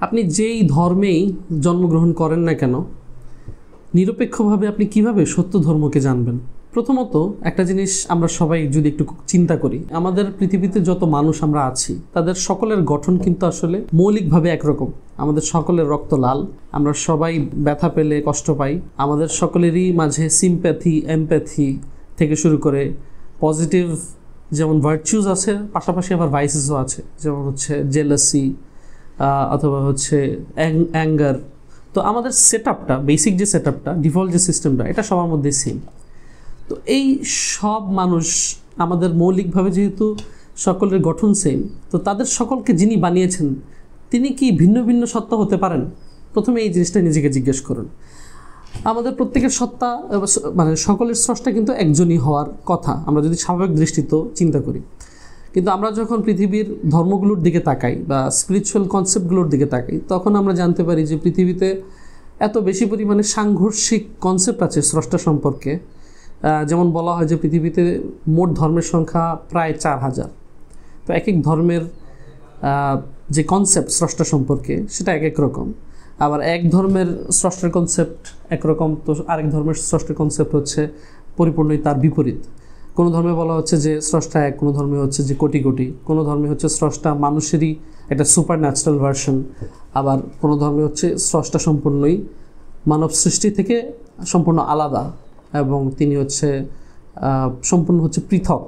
আপনি যেই ধর্মেই জন্মগ্রহণ করেন না কেন, নিরপেক্ষভাবে আপনি কিভাবে সত্য ধর্মকে জানবেন? প্রথমত একটা জিনিস আমরা সবাই যদি একটু চিন্তা করি, আমাদের পৃথিবীতে যত মানুষ আমরা আছি তাদের সকলের গঠন কিন্তু আসলে মৌলিকভাবে একরকম। আমাদের সকলের রক্ত লাল, আমরা সবাই ব্যথা পেলে কষ্ট পাই, আমাদের সকলেরই মাঝে সিম্প্যাথি, এমপ্যাথি থেকে শুরু করে পজিটিভ যেমন ভার্চুস আছে, পাশাপাশি আবার ভাইসেসও আছে, যেমন হচ্ছে জেলাসি অথবা হচ্ছে অ্যাঙ্গার। তো আমাদের সেটআপটা, বেসিক যে সেটআপটা, ডিফল্ট যে সিস্টেমটা, এটা সবার মধ্যে সেম। তো এই সব মানুষ আমাদের মৌলিকভাবে যেহেতু সকলের গঠন সেম, তো তাদের সকলকে যিনি বানিয়েছেন তিনি কি ভিন্ন ভিন্ন সত্তা হতে পারেন? প্রথমে এই জিনিসটা নিজেকে জিজ্ঞেস করুন। আমাদের প্রত্যেকের সত্তা মানে সকলের স্রষ্টা কিন্তু একজনই হওয়ার কথা, আমরা যদি স্বাভাবিক দৃষ্টিতে চিন্তা করি। কিন্তু আমরা যখন পৃথিবীর ধর্মগুলোর দিকে তাকাই বা স্পিরিচুয়াল কনসেপ্টগুলোর দিকে তাকাই, তখন আমরা জানতে পারি যে পৃথিবীতে এত বেশি পরিমাণে সাংঘর্ষিক কনসেপ্ট আছে স্রষ্টা সম্পর্কে। যেমন বলা হয় যে পৃথিবীতে মোট ধর্মের সংখ্যা প্রায় 4000। তো এক এক ধর্মের যে কনসেপ্ট স্রষ্টা সম্পর্কে সেটা এক এক রকম। আবার এক ধর্মের স্রষ্টার কনসেপ্ট একরকম, তো আরেক ধর্মের স্রষ্টার কনসেপ্ট হচ্ছে পরিপূর্ণই তার বিপরীত। কোনো ধর্মে বলা হচ্ছে যে স্রষ্টা এক, কোনো ধর্মে হচ্ছে যে কোটি কোটি, কোনো ধর্মে হচ্ছে স্রষ্টা মানুষেরই একটা সুপার ন্যাচারাল ভার্সন, আবার কোনো ধর্মে হচ্ছে স্রষ্টা সম্পূর্ণই মানব সৃষ্টি থেকে সম্পূর্ণ আলাদা এবং তিনি হচ্ছে সম্পূর্ণ হচ্ছে পৃথক।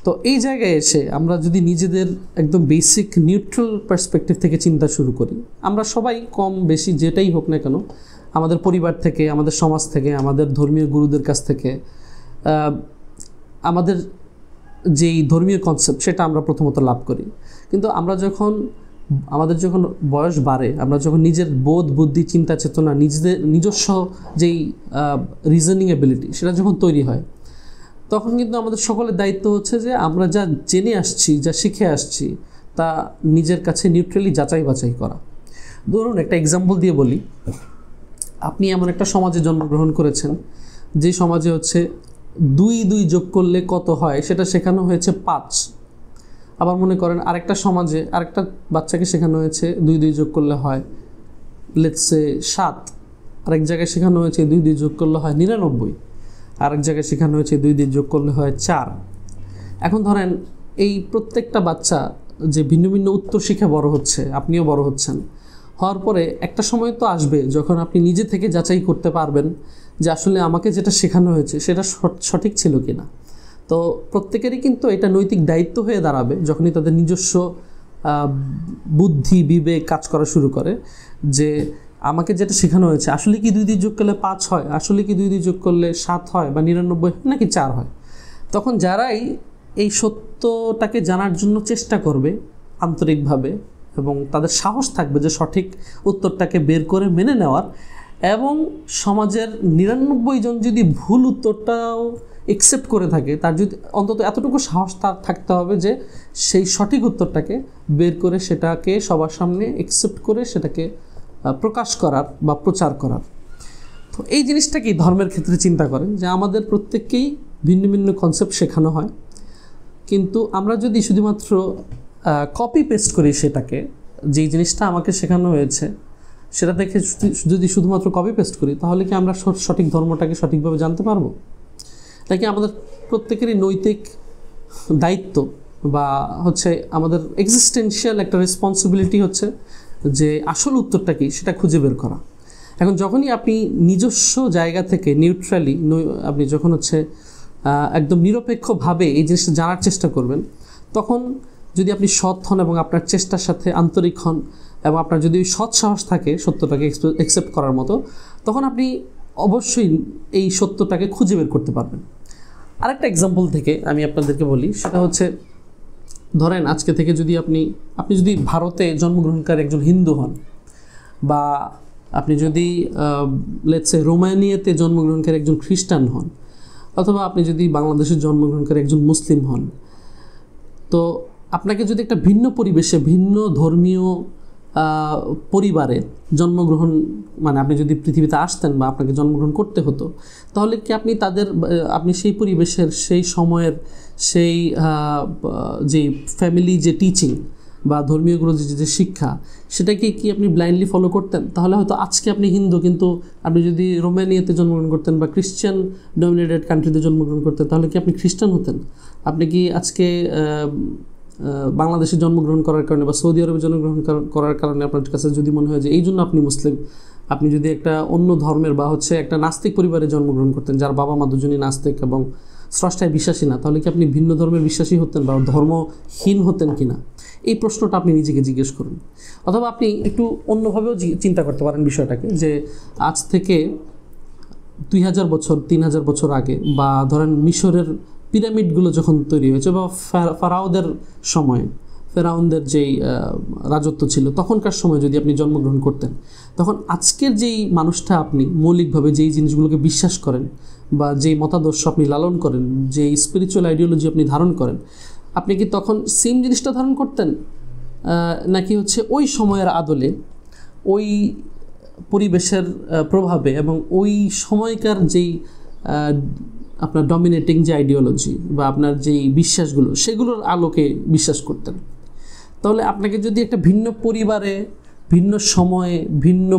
তো এই জায়গায় এসে আমরা যদি নিজেদের একদম বেসিক নিউট্রাল পার্সপেক্টিভ থেকে চিন্তা শুরু করি, আমরা সবাই কম বেশি যেটাই হোক না কেন, আমাদের পরিবার থেকে, আমাদের সমাজ থেকে, আমাদের ধর্মীয় গুরুদের কাছ থেকে আমাদের যেই ধর্মীয় কনসেপ্ট সেটা আমরা প্রথমত লাভ করি। কিন্তু আমাদের যখন বয়স বাড়ে, আমরা যখন নিজের বোধ, বুদ্ধি, চিন্তা, চেতনা, নিজস্ব যেই রিজনিং এবিলিটি সেটা যখন তৈরি হয়, তখন কিন্তু আমাদের সকলের দায়িত্ব হচ্ছে যে আমরা যা জেনে আসছি, যা শিখে আসছি, তা নিজের কাছে নিউট্রালি যাচাই বাছাই করা। ধরুন একটা এক্সাম্পল দিয়ে বলি, আপনি এমন একটা সমাজে জন্মগ্রহণ করেছেন যে সমাজে হচ্ছে 2 যোগ করলে কত হয় সেটা শেখানো হয়েছে 5। আবার মনে করেন আরেকটা সমাজে আরেকটা বাচ্চাকে শেখানো হয়েছে 2 যোগ করলে হয় লেটস সে 7। আরেক জায়গায় শেখানো হয়েছে 2 যোগ করলে হয় 99। আরেক জায়গায় শেখানো হয়েছে 2 যোগ করলে হয় 4। এখন ধরেন এই প্রত্যেকটা বাচ্চা যে ভিন্ন ভিন্ন উত্তর শিখে বড় হচ্ছে, আপনিও বড় হচ্ছেন, হওয়ার পরে একটা সময় তো আসবে যখন আপনি নিজে থেকে যাচাই করতে পারবেন যে আসলে আমাকে যেটা শেখানো হয়েছে সেটা সঠিক ছিল কি না। তো প্রত্যেকেরই কিন্তু এটা নৈতিক দায়িত্ব হয়ে দাঁড়াবে যখনই তাদের নিজস্ব বুদ্ধি, বিবেক কাজ করা শুরু করে, যে আমাকে যেটা শেখানো হয়েছে আসলে কি 2 যোগ করলে 5 হয়, আসলে কি 2 যোগ করলে 7 হয় বা 99 নাকি 4 হয়। তখন যারাই এই সত্যটাকে জানার জন্য চেষ্টা করবে আন্তরিকভাবে এবং তাদের সাহস থাকবে যে সঠিক উত্তরটাকে বের করে মেনে নেওয়ার, এবং সমাজের 99 জন যদি ভুল উত্তরটাও একসেপ্ট করে থাকে, তার যদি অন্তত এতটুকু সাহস থাকতে হবে যে সেই সঠিক উত্তরটাকে বের করে সেটাকে সবার সামনে একসেপ্ট করে সেটাকে প্রকাশ করার বা প্রচার করার। তো এই জিনিসটা কি ধর্মের ক্ষেত্রে চিন্তা করেন যে আমাদের প্রত্যেককেই ভিন্ন ভিন্ন কনসেপ্ট শেখানো হয়, কিন্তু আমরা যদি শুধুমাত্র কপি পেস্ট করি সেটাকে, যেই জিনিসটা আমাকে শেখানো হয়েছে সেটা দেখে যদি শুধুমাত্র কপি পেস্ট করি, তাহলে কি আমরা সঠিক ধর্মটাকে সঠিকভাবে জানতে পারবো? নাকি আমাদের প্রত্যেকেরই নৈতিক দায়িত্ব বা হচ্ছে আমাদের এক্সিস্টেন্সিয়াল একটা রেসপন্সিবিলিটি হচ্ছে যে আসল উত্তরটা কি সেটা খুঁজে বের করা। এখন যখনই আপনি নিজস্ব জায়গা থেকে নিউট্রালি, আপনি যখন হচ্ছে একদম নিরপেক্ষভাবে এই জিনিসটা জানার চেষ্টা করবেন, তখন যদি আপনি সৎ হন এবং আপনার চেষ্টার সাথে আন্তরিক হন এবং আপনার যদি সৎ সাহস থাকে সত্যটাকে অ্যাকসেপ্ট করার মতো, তখন আপনি অবশ্যই এই সত্যটাকে খুঁজে বের করতে পারবেন। আরেকটা এক্সাম্পল থেকে আমি আপনাদেরকে বলি, সেটা হচ্ছে ধরেন আজকে থেকে যদি আপনি যদি ভারতে জন্মগ্রহণকারী একজন হিন্দু হন, বা আপনি যদি লেটস সে রোমানিয়াতে জন্মগ্রহণকারী একজন খ্রিস্টান হন, অথবা আপনি যদি বাংলাদেশের জন্মগ্রহণকারী একজন মুসলিম হন, তো আপনাকে যদি একটা ভিন্ন পরিবেশে, ভিন্ন ধর্মীয় পরিবারে জন্মগ্রহণ, মানে আপনি যদি পৃথিবীতে আসতেন বা আপনাকে জন্মগ্রহণ করতে হতো, তাহলে কি আপনি সেই পরিবেশের, সেই সময়ের, সেই যে ফ্যামিলি যে টিচিং বা ধর্মীয় গুরুদের যে শিক্ষা সেটাকে কি আপনি ব্লাইন্ডলি ফলো করতেন? তাহলে হয়তো আজকে আপনি হিন্দু, কিন্তু আপনি যদি রোমানিয়াতে জন্মগ্রহণ করতেন বা খ্রিশ্চান ডমিনেটেড কান্ট্রিতে জন্মগ্রহণ করতেন তাহলে কি আপনি খ্রিস্টান হতেন? আপনি কি আজকে বাংলাদেশে জন্মগ্রহণ করার কারণে বা সৌদি আরবে জন্মগ্রহণ করার কারণে আপনার কাছে যদি মনে হয় যে এই জন্য আপনি মুসলিম, আপনি যদি একটা অন্য ধর্মের বা একটা নাস্তিক পরিবারে জন্মগ্রহণ করতেন যার বাবা মা দুজনই নাস্তিক এবং স্রষ্টায় বিশ্বাসী না, তাহলে কি আপনি ভিন্ন ধর্মের বিশ্বাসী হতেন বা ধর্মহীন হতেন কি না? এই প্রশ্নটা আপনি নিজেকে জিজ্ঞেস করুন। অথবা আপনি একটু অন্যভাবেও চিন্তা করতে পারেন বিষয়টাকে, যে আজ থেকে 2000 বছর 3000 বছর আগে, বা ধরেন মিশরের পিরামিডগুলো যখন তৈরি হয়েছে বা ফারাওদের সময়ে, ফেরাউনদের যেই রাজত্ব ছিল তখনকার সময় যদি আপনি জন্মগ্রহণ করতেন, তখন আজকের যেই মানুষটা আপনি মৌলিকভাবে যেই জিনিসগুলোকে বিশ্বাস করেন বা যেই মতাদর্শ আপনি লালন করেন, যেই স্পিরিচুয়াল আইডিওলজি আপনি ধারণ করেন, আপনি কি তখন সেম জিনিসটা ধারণ করতেন? নাকি ওই সময়ের আদলে, ওই পরিবেশের প্রভাবে এবং ওই সময়কার যেই আপনার ডমিনেটিং যে আইডিওলজি বা আপনার যেই বিশ্বাসগুলো সেগুলোর আলোকে বিশ্বাস করতেন? তাহলে আপনাকে যদি একটা ভিন্ন পরিবারে, ভিন্ন সময়ে, ভিন্ন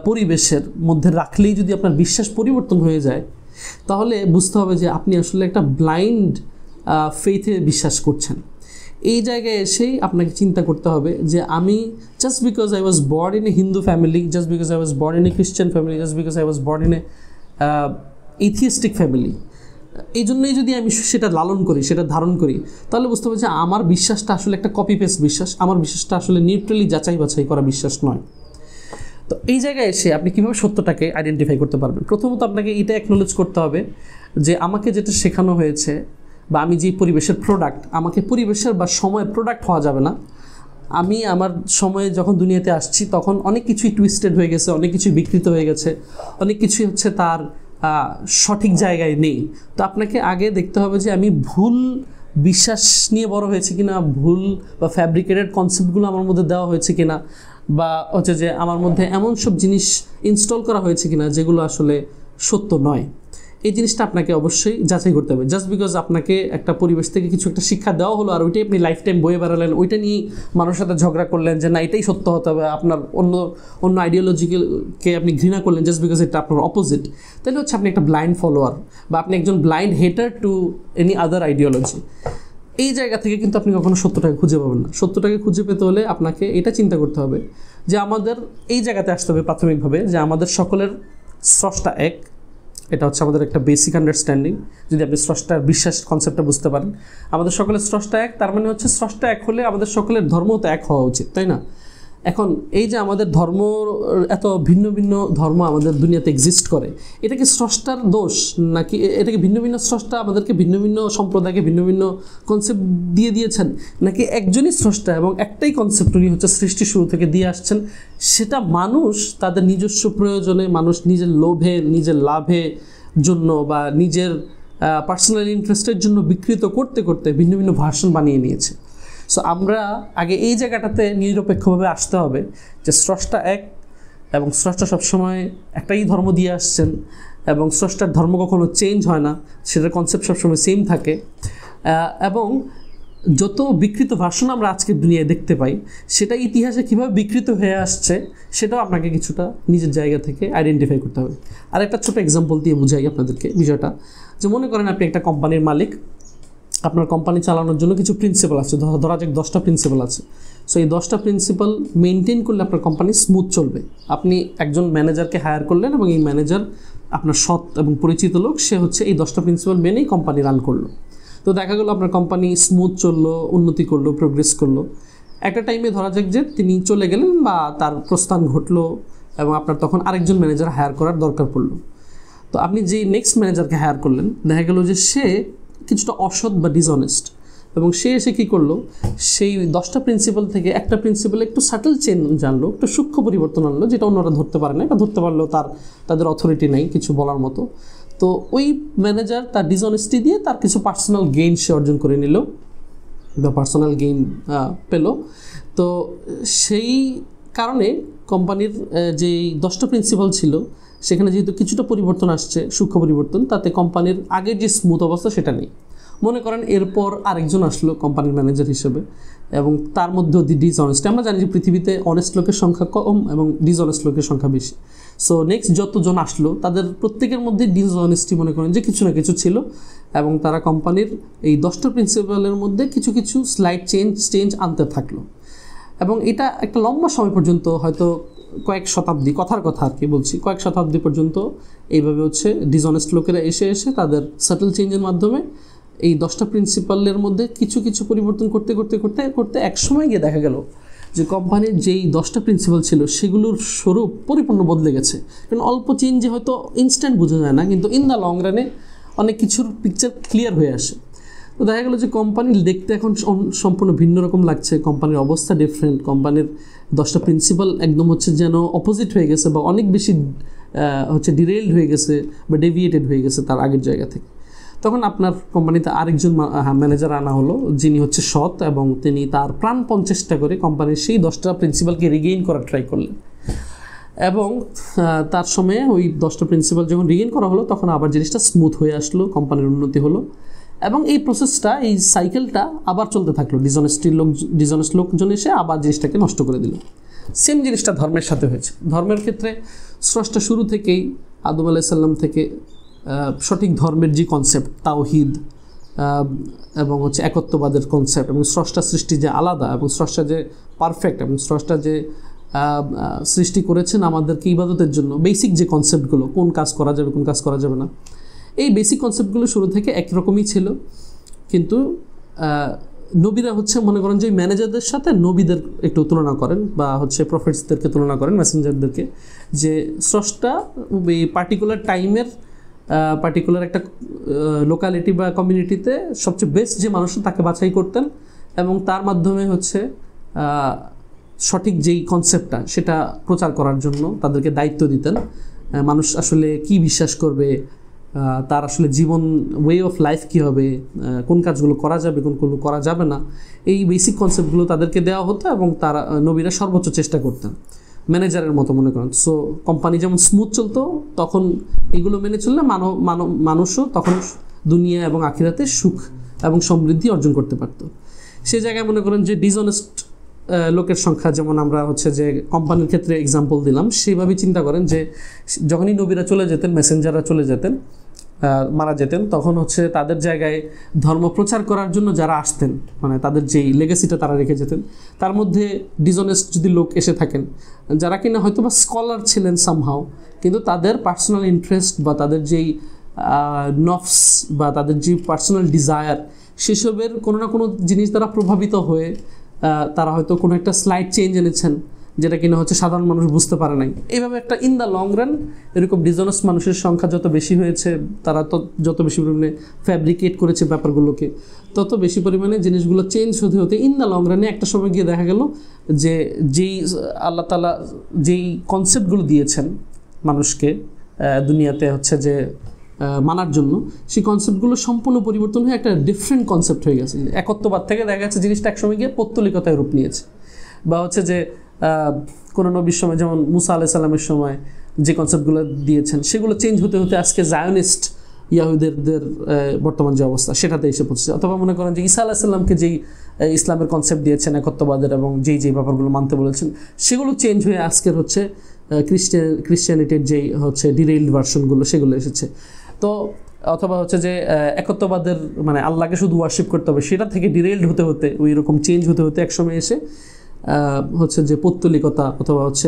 পরিবেশের মধ্যে রাখলেই যদি আপনার বিশ্বাস পরিবর্তন হয়ে যায়, তাহলে বুঝতে হবে যে আপনি আসলে একটা ব্লাইন্ড ফেইথে বিশ্বাস করছেন। এই জায়গায় এসেই আপনাকে চিন্তা করতে হবে যে আমি just because I was born in a Hindu family, just because I was born in a Christian family, just because I was born in a atheistic family, এই জন্যই যদি আমি সেটা লালন করি, সেটা ধারণ করি, তাহলে বুঝতে হবে যে আমার বিশ্বাসটা আসলে একটা কপি পেস্ট বিশ্বাস, আমার বিশ্বাসটা আসলে নিউট্রালি যাচাই বাছাই করা বিশ্বাস নয়। তো এই জায়গায় এসে আপনি কীভাবে সত্যটাকে আইডেন্টিফাই করতে পারবেন? প্রথমত আপনাকে এটা অ্যাকনোলেজ করতে হবে যে আমাকে যেটা শেখানো হয়েছে বা আমি যে পরিবেশের প্রোডাক্ট, আমাকে পরিবেশের বা সময়ের প্রোডাক্ট হওয়া যাবে না। আমি আমার সময়ে যখন দুনিয়াতে আসছি তখন অনেক কিছুই টুইস্টেড হয়ে গেছে, অনেক কিছুই বিকৃত হয়ে গেছে, অনেক কিছুই তার সঠিক জায়গায় নেই। তো আপনাকে আগে দেখতে হবে যে আমি ভুল বিশ্বাস নিয়ে বড় হয়েছে কিনা, ভুল বা ফ্যাব্রিকেটেড কনসেপ্টগুলো আমার মধ্যে দেওয়া হয়েছে কিনা, বা যে আমার মধ্যে এমন সব জিনিস ইনস্টল করা হয়েছে কিনা যেগুলো আসলে সত্য নয়। এই জিনিসটা আপনাকে অবশ্যই যাচাই করতে হবে। জাস্ট বিকজ আপনাকে একটা পরিবেশ থেকে কিছু একটা শিক্ষা দেওয়া হলো আর ওইটাই আপনি লাইফ টাইম বয়ে বেড়ালেন, ওইটা নিয়েই মানুষের সাথে ঝগড়া করলেন যে না এটাই সত্য হতে হবে, আপনার অন্য আইডিওলজিকে আপনি ঘৃণা করলেন জাস্ট বিকজ এটা আপনার অপোজিট, তাহলে আপনি একটা ব্লাইন্ড ফলোয়ার বা আপনি একজন blind হেটার to any other ideology. এই জায়গা থেকে কিন্তু আপনি কখনো সত্যটাকে খুঁজে পাবেন না। সত্যটাকে খুঁজে পেতে হলে আপনাকে এটা চিন্তা করতে হবে যে আমাদের এই জায়গাতে আসতে হবে প্রাথমিকভাবে যে আমাদের সকলের স্রষ্টা এক। এটা আমাদের একটা বেসিক আন্ডারস্ট্যান্ডিং। যদি আপনি স্রষ্টার বিশ্বাস কনসেপ্টটা বুঝতে পারেন, আমাদের সকলের স্রষ্টা এক, তার মানে স্রষ্টা এক হলে আমাদের সকলের ধর্মও তো এক হওয়া উচিত, তাই না? এখন এই যে আমাদের ধর্ম, এত ভিন্ন ভিন্ন ধর্ম আমাদের দুনিয়াতে এক্সিস্ট করে, এটা কি স্রষ্টার দোষ নাকি এটাকে ভিন্ন ভিন্ন স্রষ্টা আমাদেরকে ভিন্ন ভিন্ন সম্প্রদায়কে ভিন্ন ভিন্ন কনসেপ্ট দিয়ে দিয়েছেন, নাকি একজনই স্রষ্টা এবং একটাই কনসেপ্ট উনি সৃষ্টি শুরু থেকে দিয়ে আসছেন, সেটা মানুষ তাদের নিজস্ব প্রয়োজনে, মানুষ নিজের লোভে, নিজের লাভে জন্য বা নিজের পার্সোনাল ইন্টারেস্টের জন্য বিকৃত করতে করতে ভিন্ন ভিন্ন ভার্সন বানিয়ে নিয়েছে। সো আমরা আগে এই জায়গাটাতে নিরপেক্ষভাবে আসতে হবে যে স্রষ্টা এক এবং স্রষ্টা সবসময় একটাই ধর্ম দিয়ে আসছেন এবং স্রষ্টার ধর্ম কখনো চেঞ্জ হয় না, সেটার কনসেপ্ট সবসময় সেম থাকে। এবং যত বিকৃত ভার্সন আমরা আজকের দুনিয়ায় দেখতে পাই সেটা ইতিহাসে কীভাবে বিকৃত হয়ে আসছে সেটাও আপনাকে কিছুটা নিজের জায়গা থেকে আইডেন্টিফাই করতে হবে। আর একটা ছোটো এক্সাম্পল দিয়ে বুঝাই আপনাদেরকে বিষয়টা, যে মনে করেন আপনি একটা কোম্পানির মালিক, আপনার কোম্পানি চালানোর জন্য কিছু প্রিন্সিপাল আছে, ধরা যাক 10টা প্রিন্সিপাল আছে। সো এই 10টা প্রিন্সিপাল মেনটেন করলে আপনার কোম্পানি স্মুথ চলবে। আপনি একজন ম্যানেজারকে হায়ার করলেন এবং এই ম্যানেজার আপনার সৎ এবং পরিচিত লোক, সে এই 10টা প্রিন্সিপাল মেনেই কোম্পানি রান করলো। তো দেখা গেলো আপনার কোম্পানি স্মুথ চললো, উন্নতি করলো, প্রোগ্রেস করলো। একটা টাইমে ধরা যাক যে তিনি চলে গেলেন বা তার প্রস্থান ঘটলো এবং আপনার তখন আরেকজন ম্যানেজার হায়ার করার দরকার পড়লো। তো আপনি যে নেক্সট ম্যানেজারকে হায়ার করলেন, দেখা গেলো যে সে কিছুটা অসৎ বা ডিসঅনেস্ট, এবং সে এসে কী করলো, সেই 10টা প্রিন্সিপাল থেকে একটা প্রিন্সিপাল একটু সাটল চেঞ্জ জানলো, একটু সূক্ষ্ম পরিবর্তন আনলো, যেটা অন্যরা ধরতে পারে না, বা ধরতে পারলেও তাদের অথরিটি নেই কিছু বলার মতো। তো ওই ম্যানেজার তার ডিসঅনেস্টি দিয়ে তার কিছু পার্সোনাল গেইন সে অর্জন করে নিল বা পার্সোনাল গেইন পেল। তো সেই কারণে কোম্পানির যেই 10টা প্রিন্সিপাল ছিল সেখানে যেহেতু কিছুটা পরিবর্তন আসছে, সূক্ষ্ম পরিবর্তন, তাতে কোম্পানির আগের যে স্মুথ অবস্থা সেটা নেই। মনে করেন এরপর আরেকজন আসলো কোম্পানির ম্যানেজার হিসেবে, এবং তার মধ্যেও ডিসঅনেস্টি। আমরা জানি যে পৃথিবীতে অনেস্ট লোকের সংখ্যা কম এবং ডিসঅনেস্ট লোকের সংখ্যা বেশি। সো নেক্সট যতজন আসলো তাদের প্রত্যেকের মধ্যে ডিসঅনেস্টি মনে করেন যে কিছু না কিছু ছিল, এবং তারা কোম্পানির এই 10টা প্রিন্সিপালের মধ্যে কিছু কিছু স্লাইড চেঞ্জ আনতে থাকলো। এবং এটা একটা লম্বা সময় পর্যন্ত, হয়তো কয়েক শতাব্দী, কথার কথা আর কি বলছি, কয়েক শতাব্দী পর্যন্ত এইভাবে হচ্ছে ডিসঅনেস্ট লোকেরা এসে তাদের সাটল চেঞ্জের মাধ্যমে এই 10টা প্রিন্সিপালের মধ্যে কিছু কিছু পরিবর্তন করতে করতে করতে করতে একসময় গিয়ে দেখা গেল যে কোম্পানির যেই 10টা প্রিন্সিপাল ছিল সেগুলোর স্বরূপ পরিপূর্ণ বদলে গেছে। কারণ অল্প চেঞ্জে হয়তো ইনস্ট্যান্ট বোঝা যায় না, কিন্তু ইন দ্য লং রানে অনেক কিছুর পিকচার ক্লিয়ার হয়ে আসে। তো দেখা গেলো যে কোম্পানি দেখতে এখন সম্পূর্ণ ভিন্ন রকম লাগছে, কোম্পানির অবস্থা ডিফারেন্ট, কোম্পানির 10টা প্রিন্সিপাল একদম হচ্ছে যেন অপোজিট হয়ে গেছে বা অনেক বেশি হচ্ছে ডিরেইলড হয়ে গেছে বা ডেভিয়েটেড হয়ে গেছে তার আগের জায়গা থেকে। তখন আপনার কোম্পানিতে আরেকজন ম্যানেজার আনা হলো, যিনি হচ্ছে সৎ, এবং তিনি তার প্রাণপণ চেষ্টা করে কোম্পানির সেই 10টা প্রিন্সিপালকে রিগেইন করার ট্রাই করলেন। এবং তার সময়ে ওই 10টা প্রিন্সিপাল যখন রিগেইন করা হলো তখন আবার জিনিসটা স্মুথ হয়ে আসলো, কোম্পানির উন্নতি হলো। এবং এই প্রসেসটা, এই সাইকেলটা আবার চলতে থাকলো। ডিসঅনেস্ট লোকজন এসে আবার জিনিসটাকে নষ্ট করে দিল। সেম জিনিসটা ধর্মের সাথে হয়েছে। ধর্মের ক্ষেত্রে স্রষ্টা শুরু থেকেই আদম আলাইহিস সালাম থেকে সঠিক ধর্মের যে কনসেপ্ট, তাওহীদ এবং হচ্ছে একত্ববাদের কনসেপ্ট, এবং স্রষ্টা সৃষ্টি যে আলাদা এবং স্রষ্টা যে পারফেক্ট, এবং স্রষ্টা যে সৃষ্টি করেছেন আমাদেরকে ইবাদতের জন্য, বেসিক যে কনসেপ্টগুলো, কোন কাজ করা যাবে কোন কাজ করা যাবে না, এই বেসিক কনসেপ্টগুলো শুরু থেকে একরকমই ছিল। কিন্তু নবীরা হচ্ছে মনে করেন যে ম্যানেজারদের সাথে নবীদের একটু তুলনা করেন, বা হচ্ছে প্রফেটসদেরকে তুলনা করেন, মেসেঞ্জারদেরকে, যে স্রষ্টা এই পার্টিকুলার টাইমের পার্টিকুলার একটা লোকালিটি বা কমিউনিটিতে সবচেয়ে বেস্ট যে মানুষ তাকে বাছাই করতেন, এবং তার মাধ্যমে হচ্ছে সঠিক যেই কনসেপ্টটা সেটা প্রচার করার জন্য তাদেরকে দায়িত্ব দিতেন। মানুষ আসলে কি বিশ্বাস করবে, তার আসলে জীবন ওয়ে অফ লাইফ কী হবে, কোন কাজগুলো করা যাবে কোনগুলো করা যাবে না, এই বেসিক কনসেপ্টগুলো তাদেরকে দেওয়া হতো, এবং তারা নবীরা সর্বোচ্চ চেষ্টা করতেন ম্যানেজারের মতো মনে করেন। সো কোম্পানি যেমন স্মুথ চলতো, তখন এগুলো মেনে চললে মানুষও তখন দুনিয়া এবং আখিরাতে সুখ এবং সমৃদ্ধি অর্জন করতে পারত। সে জায়গায় মনে করেন যে ডিসঅনেস্ট লোকের সংখ্যা, যেমন আমরা হচ্ছে যে কোম্পানির ক্ষেত্রে এক্সাম্পল দিলাম, সেইভাবেই চিন্তা করেন যে যখনই নবীরা চলে যেতেন, মেসেঞ্জাররা চলে যেতেন, মারা যেতেন, তখন হচ্ছে তাদের জায়গায় ধর্ম প্রচার করার জন্য যারা আসতেন, মানে তাদের যেই লেগেসিটা তারা রেখে যেতেন, তার মধ্যে ডিসঅনেস্ট যদি লোক এসে থাকেন, যারা কিনা হয়তো বা স্কলার ছিলেন সামহাও, কিন্তু তাদের পার্সোনাল ইন্টারেস্ট বা তাদের যেই নফস বা তাদের যে পার্সোনাল ডিজায়ার, সেসবের কোনো না কোনো জিনিস দ্বারা প্রভাবিত হয়ে তারা হয়তো কোনো একটা স্লাইড চেঞ্জ এনেছেন, যেটা কিনা হচ্ছে সাধারণ মানুষ বুঝতে পারে নাই। এইভাবে একটা ইন দ্য লং রান এরকম ডিসঅনেস্ট মানুষের সংখ্যা যত বেশি হয়েছে, তারা যত বেশি পরিমাণে ফ্যাব্রিকেট করেছে ব্যাপারগুলোকে, তত বেশি পরিমাণে জিনিসগুলো চেঞ্জ হতে হতে ইন দ্য লং রানে একটা সময় গিয়ে দেখা গেল যে যেই আল্লাহ তাআলা যেই কনসেপ্টগুলো দিয়েছেন মানুষকে দুনিয়াতে হচ্ছে যে মানার জন্য, সেই কনসেপ্টগুলো সম্পূর্ণ পরিবর্তন হয়ে একটা ডিফারেন্ট কনসেপ্ট হয়ে গেছে। একত্ববাদ থেকে দেখা যাচ্ছে জিনিসটা একসময় গিয়ে পৌত্তলিকতায় রূপ নিয়েছে, বা হচ্ছে যে কোনো নবীর সময় যেমন মুসা আলাইহিস সালামের সময় যে কনসেপ্টগুলো দিয়েছেন সেগুলো চেঞ্জ হতে হতে আজকে জায়নিস্ট ইয়াহুদের বর্তমান যে অবস্থা সেটাতে এসে পড়ছে। অথবা মনে করেন যে ঈসা আলাইহিস সালামকে যেই ইসলামের কনসেপ্ট দিয়েছেন একত্ববাদের এবং যেই ব্যাপারগুলো মানতে বলেছেন, সেগুলো চেঞ্জ হয়ে আজকের হচ্ছে ক্রিশ্চিয়ানিটির যেই হচ্ছে ডিরেইলড ভার্সনগুলো সেগুলো এসেছে। তো অথবা হচ্ছে যে একত্ববাদের মানে আল্লাহকে শুধু ওয়ার্শিপ করতে হবে, সেটা থেকে ডিরেইলড হতে হতে ওই রকম চেঞ্জ হতে হতে একসময় এসে হচ্ছে যে পৌত্তলিকতা অথবা হচ্ছে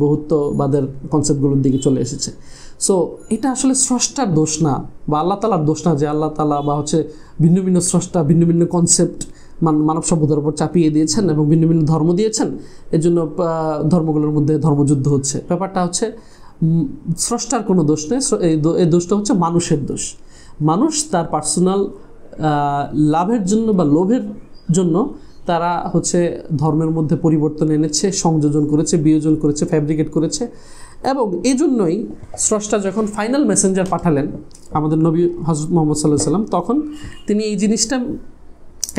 বহুত্ববাদের কনসেপ্টগুলোর দিকে চলে এসেছে। সো এটা আসলে স্রষ্টার দোষ না বা আল্লাহ তাআলার দোষ না যে আল্লাহ তাআলা বা হচ্ছে ভিন্ন ভিন্ন স্রষ্টা ভিন্ন ভিন্ন কনসেপ্ট মানব সভ্যতার উপর চাপিয়ে দিয়েছেন এবং ভিন্ন ভিন্ন ধর্ম দিয়েছেন, এর জন্য ধর্মগুলোর মধ্যে ধর্মযুদ্ধ হচ্ছে। ব্যাপারটা হচ্ছে স্রষ্টার কোনো দোষ নেই, এই দোষটা হচ্ছে মানুষের দোষ। মানুষ তার পার্সোনাল লাভের জন্য বা লোভের জন্য তারা হচ্ছে ধর্মের মধ্যে পরিবর্তন এনেছে, সংযোজন করেছে, বিয়োজন করেছে, ফ্যাব্রিকেট করেছে। এবং এই জন্যই স্রষ্টা যখন ফাইনাল মেসেঞ্জার পাঠালেন আমাদের নবী হযরত মুহাম্মদ সাল্লাল্লাহু আলাইহি ওয়াসাল্লাম, তখন তিনি এই জিনিসটা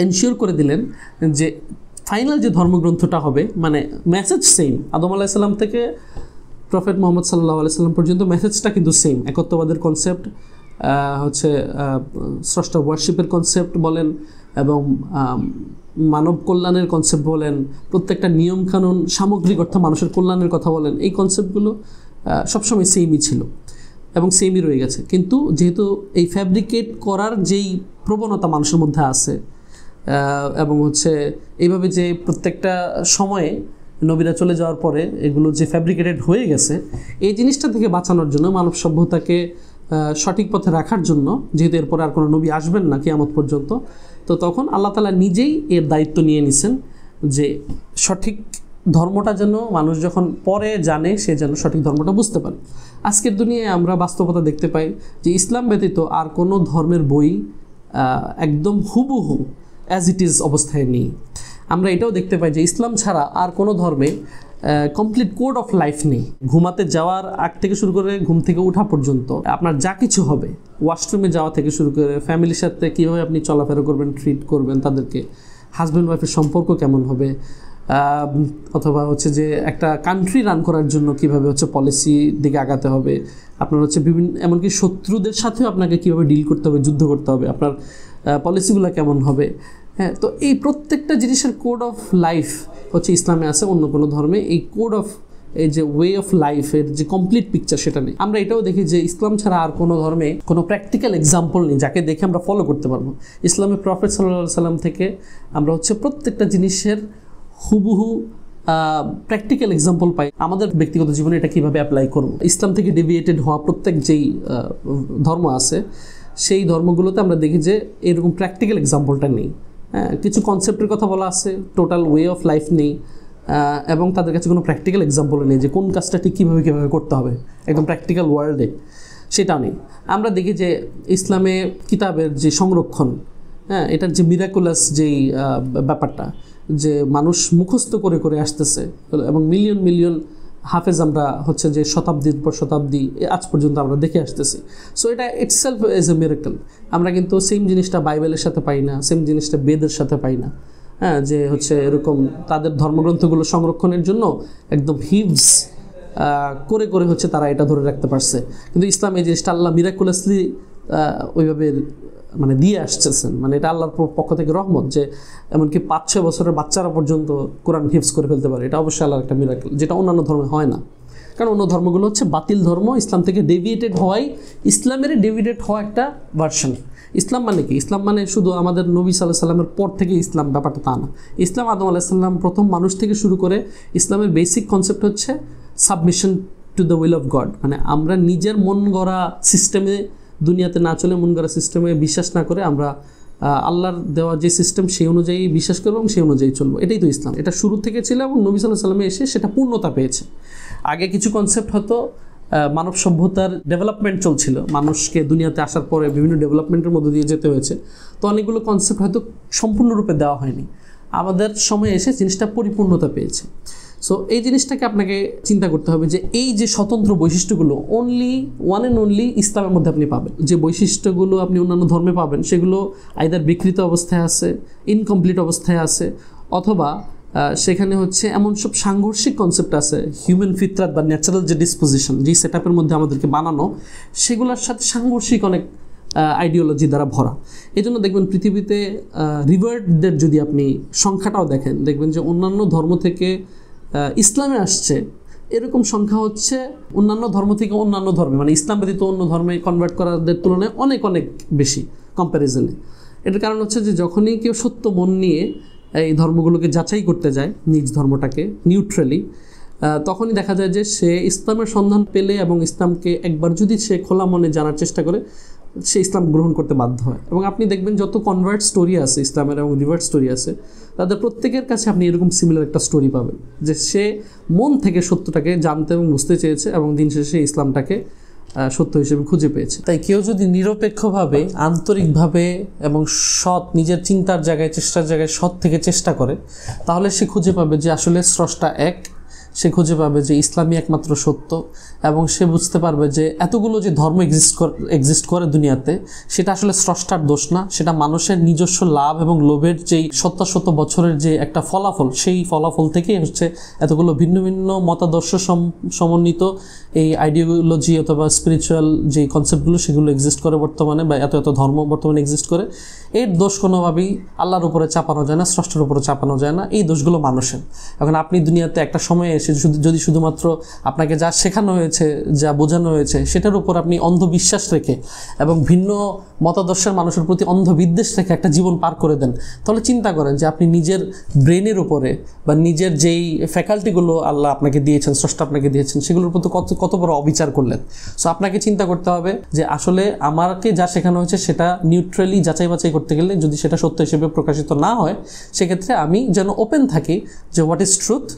এনশিওর করে দিলেন যে ফাইনাল যে ধর্মগ্রন্থটা হবে, মানে মেসেজ সেম, আদম আলাইহিস সালাম থেকে প্রফেট মুহাম্মদ সাল্লাল্লাহু আলাইহি ওয়াসাল্লাম পর্যন্ত মেসেজটা কিন্তু সেম। একত্ববাদের কনসেপ্ট, হচ্ছে স্রষ্টা ওয়ার্শিপের কনসেপ্ট বলেন এবং মানব কল্যাণের কনসেপ্ট বলেন, প্রত্যেকটা নিয়মকানুন সামগ্রিক অর্থ মানুষের কল্যাণের কথা বলেন, এই কনসেপ্টগুলো সবসময় সেমই ছিল এবং সেমই রয়ে গেছে। কিন্তু যেহেতু এই ফ্যাব্রিকেট করার যেই প্রবণতা মানুষের মধ্যে আছে এবং হচ্ছে এইভাবে যে প্রত্যেকটা সময়ে নবীরা চলে যাওয়ার পরে এগুলো যে ফ্যাব্রিকেটেড হয়ে গেছে, এই জিনিসটা থেকে বাঁচানোর জন্য মানব সভ্যতাকে সঠিক পথে রাখার জন্য, যেহেতু এরপরে আর কোনো নবী আসবেন না কিয়ামত পর্যন্ত, তো তখন আল্লাহ তাআলা নিজেই এর দায়িত্ব নিয়ে নিছেন যে সঠিক ধর্মটা যেন মানুষ যখন পরে জানে সে যেন সঠিক ধর্মটা বুঝতে পারে। আজকের দুনিয়ায় আমরা বাস্তবতা দেখতে পাই যে ইসলাম ব্যতীত আর কোনো ধর্মের বই একদম হুবহু অ্যাজ ইট ইজ অবস্থায় নেই। আমরা এটাও দেখতে পাই যে ইসলাম ছাড়া আর কোনো ধর্মে কমপ্লিট কোড অফ লাইফ নেই। ঘুমাতে যাওয়ার আগ থেকে শুরু করে ঘুম থেকে ওঠা পর্যন্ত আপনার যা কিছু হবে, ওয়াশরুমে যাওয়া থেকে শুরু করে ফ্যামিলির সাথে কীভাবে আপনি চলাফেরা করবেন, ট্রিট করবেন তাদেরকে, হাজব্যান্ড ওয়াইফের সম্পর্ক কেমন হবে, অথবা হচ্ছে যে একটা কান্ট্রি রান করার জন্য কীভাবে হচ্ছে পলিসি দিকে আগাতে হবে, আপনার হচ্ছে বিভিন্ন এমনকি শত্রুদের সাথেও আপনাকে কীভাবে ডিল করতে হবে, যুদ্ধ করতে হবে, আপনার পলিসিগুলো কেমন হবে। হ্যাঁ, তো এই প্রত্যেকটা জিনিসের কোড অফ লাইফ হচ্ছে ইসলামে আছে, অন্য কোনো ধর্মে এই কোড অফ এই যে ওয়ে অফ লাইফের যে কমপ্লিট পিকচার সেটা নেই। আমরা এটাও দেখি যে ইসলাম ছাড়া আর কোনো ধর্মে কোনো প্র্যাকটিক্যাল এক্সাম্পল নেই যাকে দেখে আমরা ফলো করতে পারবো। ইসলামের প্রফেট সাল্লাল্লাহু আলাইহি সাল্লাম থেকে আমরা হচ্ছে প্রত্যেকটা জিনিসের হুবহু প্র্যাকটিক্যাল এক্সাম্পল পাই। আমাদের ব্যক্তিগত জীবনে এটা কীভাবে অ্যাপ্লাই করব। ইসলাম থেকে ডেভিয়েটেড হওয়া প্রত্যেক যেই ধর্ম আছে সেই ধর্মগুলোতে আমরা দেখি যে এরকম প্র্যাকটিক্যাল এক্সাম্পলটা নেই। হ্যাঁ, কিছু কনসেপ্টের কথা বলা আছে, টোটাল ওয়ে অফ লাইফ নেই, এবং তাদের কাছে কোনো প্র্যাকটিক্যাল এক্সাম্পল নেই যে কোন কাজটা ঠিক কীভাবে করতে হবে একদম প্র্যাকটিক্যাল ওয়ার্ল্ডে, সেটাও নেই। আমরা দেখি যে ইসলামে কিতাবের যে সংরক্ষণ, হ্যাঁ, এটার যে মিরাকুলাস যেই ব্যাপারটা, যে মানুষ মুখস্থ করে করে আসতেছে এবং মিলিয়ন মিলিয়ন হাফেজ আমরা হচ্ছে যে শতাব্দীর পর শতাব্দী আজ পর্যন্ত আমরা দেখে আসতেছি। সো এটা ইটসেলফ ইজ এ মিরাকল। আমরা কিন্তু সেম জিনিসটা বাইবেলের সাথে পাই না, সেম জিনিসটা বেদের সাথে পাই না। হ্যাঁ, যে হচ্ছে এরকম তাদের ধর্মগ্রন্থগুলো সংরক্ষণের জন্য একদম হিভস করে করে হচ্ছে তারা এটা ধরে রাখতে পারছে। কিন্তু ইসলাম এই জিনিসটা আল্লাহ মিরাকুলাসলি ওইভাবে মানে দিয়ে আসতেছেন, মানে এটা আল্লাহর পক্ষ থেকে রহমত যে এমনকি 5-6 বছরের বাচ্চারা পর্যন্ত কোরআন হিফজ করে ফেলতে পারে। এটা অবশ্যই আল্লাহর একটা মিরাকল, যেটা অন্যান্য ধর্মে হয় না। কারণ অন্য ধর্মগুলো হচ্ছে বাতিল ধর্ম, ইসলাম থেকে ডেভিয়েটেড হওয়াই ইসলামের ডেভিয়েটেড হওয়া একটা ভার্সন। ইসলাম মানে কি? ইসলাম মানে শুধু আমাদের নবী সাল্লাল্লাহু আলাইহি সাল্লামের পর থেকে ইসলাম, ব্যাপারটা তা না। ইসলাম আদম আলাইহিস সালাম প্রথম মানুষ থেকে শুরু করে ইসলামের বেসিক কনসেপ্ট হচ্ছে submission to the will of god. মানে আমরা নিজের মন গড়া সিস্টেমে দুনিয়াতে না চলে, মন গড়া সিস্টেমে বিশ্বাস না করে আমরা আল্লাহর দেওয়া যে সিস্টেম সেই অনুযায়ী বিশ্বাস করবো এবং সেই অনুযায়ী চলবো। এটাই তো ইসলাম। এটা শুরু থেকে ছিল এবং নবী সাল্লাল্লাহু আলাইহি সাল্লামে এসে সেটা পূর্ণতা পেয়েছে। আগে কিছু কনসেপ্ট হয়তো মানব সভ্যতার ডেভেলপমেন্ট চলছিল, মানুষকে দুনিয়াতে আসার পরে বিভিন্ন ডেভেলপমেন্টের মধ্যে দিয়ে যেতে হয়েছে, তো অনেকগুলো কনসেপ্ট হয়তো সম্পূর্ণরূপে দেওয়া হয়নি। আমাদের সময়ে এসে জিনিসটা পরিপূর্ণতা পেয়েছে। সো এই জিনিসটাকে আপনাকে চিন্তা করতে হবে যে এই যে স্বতন্ত্র বৈশিষ্ট্যগুলো অনলি ওয়ান অ্যান্ড অনলি ইসলামের মধ্যে আপনি পাবেন। যে বৈশিষ্ট্যগুলো আপনি অন্যান্য ধর্মে পাবেন সেগুলো আইদার বিকৃত অবস্থায় আছে, ইনকমপ্লিট অবস্থায় আছে, অথবা সেখানে হচ্ছে এমন সব সাংঘর্ষিক কনসেপ্ট আছে, হিউম্যান ফিতরাত বা ন্যাচারাল যে ডিসপোজিশন, যে সেট আপের মধ্যে আমাদেরকে বানানো, সেগুলোর সাথে সাংঘর্ষিক অনেক আইডিওলজি দ্বারা ভরা। এই জন্য দেখবেন পৃথিবীতে রিভার্টদের যদি আপনি সংখ্যাটাও দেখেন, দেখবেন যে অন্যান্য ধর্ম থেকে ইসলামে আসছে এরকম সংখ্যা হচ্ছে অন্যান্য ধর্ম থেকে অন্যান্য ধর্মে, মানে ইসলাম ব্যতীত অন্য ধর্মে কনভার্ট করাদের তুলনায় অনেক অনেক বেশি কম্প্যারিজনে। এটার কারণ হচ্ছে যে যখনই কেউ সত্য মন নিয়ে এই ধর্মগুলোকে যাচাই করতে যায়, নিজ ধর্মটাকে নিউট্রালি, তখনই দেখা যায় যে সে ইসলামের সন্ধান পেলে এবং ইসলামকে একবার যদি সে খোলা মনে জানার চেষ্টা করে, সে ইসলাম গ্রহণ করতে বাধ্য হয়। এবং আপনি দেখবেন যত কনভার্ট স্টোরি আছে ইসলামের এবং রিভার্ট স্টোরি আছে, তাদের প্রত্যেকের কাছে আপনি এরকম সিমিলার একটা স্টোরি পাবেন যে সে মন থেকে সত্যটাকে জানতে এবং বুঝতে চেয়েছে এবং দিন শেষে ইসলামটাকে সত্য হিসেবে খুঁজে পেয়েছে। তাই কেউ যদি নিরপেক্ষভাবে, আন্তরিকভাবে এবং সৎ, নিজের চিন্তার জায়গায়, চেষ্টার জায়গায় সৎ থেকে চেষ্টা করে, তাহলে সে খুঁজে পাবে যে আসলে স্রষ্টা এক, সে খুঁজে পাবে যে ইসলামই একমাত্র সত্য, এবং সে বুঝতে পারবে যে এতগুলো যে ধর্ম এক্সিস্ট করে দুনিয়াতে, সেটা আসলে স্রষ্টার দোষ না, সেটা মানুষের নিজস্ব লাভ এবং লোভের যেই শত শত বছরের যে একটা ফলাফল, সেই ফলাফল থেকেই হচ্ছে এতগুলো ভিন্ন ভিন্ন মতাদর্শ সমন্বিত এই আইডিওলজি অথবা স্পিরিচুয়াল যে কনসেপ্টগুলো সেগুলো এক্সিস্ট করে বর্তমানে, বা এত এত ধর্ম বর্তমানে এক্সিস্ট করে। এর দোষ কোনোভাবেই আল্লাহর উপরে চাপানো যায় না, স্রষ্টার উপরে চাপানো যায় না, এই দোষগুলো মানুষের। এখন আপনি দুনিয়াতে একটা সময়ে এসে যদি শুধুমাত্র আপনাকে যা শেখানো হয়েছে, যা বোঝানো হয়েছে সেটার উপর আপনি অন্ধবিশ্বাস রেখে এবং ভিন্ন মতাদর্শের মানুষের প্রতি অন্ধবিদ্বেষ রেখে একটা জীবন পার করে দেন, তাহলে চিন্তা করেন যে আপনি নিজের ব্রেনের উপরে বা নিজের যেই ফ্যাকাল্টিগুলো আল্লাহ আপনাকে দিয়েছেন, স্রষ্টা আপনাকে দিয়েছেন, সেগুলোর প্রতি কত বড় অবিচার করলেন। সো আপনাকে চিন্তা করতে হবে যে আসলে আমাকে যা শেখানো হয়েছে সেটা নিউট্রালি যাচাই বাছাই করতে গেলে যদি সেটা সত্য হিসেবে প্রকাশিত না হয়, সেক্ষেত্রে আমি যেন ওপেন থাকি যে হোয়াট ইজ ট্রুথ,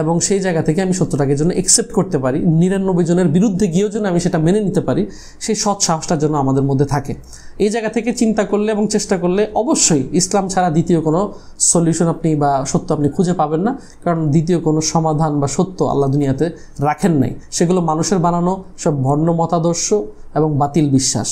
এবং সেই জায়গা থেকে আমি সত্যটাকে যেন একসেপ্ট করতে পারি, 99 জনের বিরুদ্ধে গিয়েও যেন আমি সেটা মেনে নিতে পারি, সেই সৎ সাহসটা যেন আমাদের মধ্যে থাকে। এই জায়গা থেকে চিন্তা করলে এবং চেষ্টা করলে অবশ্যই ইসলাম ছাড়া দ্বিতীয় কোনো সলিউশন আপনি বা সত্য আপনি খুঁজে পাবেন না, কারণ দ্বিতীয় কোনো সমাধান বা সত্য আল্লাহ দুনিয়াতে রাখেন নাই, সেগুলো মানুষের বানানো সব ভণ্ড মতাদর্শ এবং বাতিল বিশ্বাস।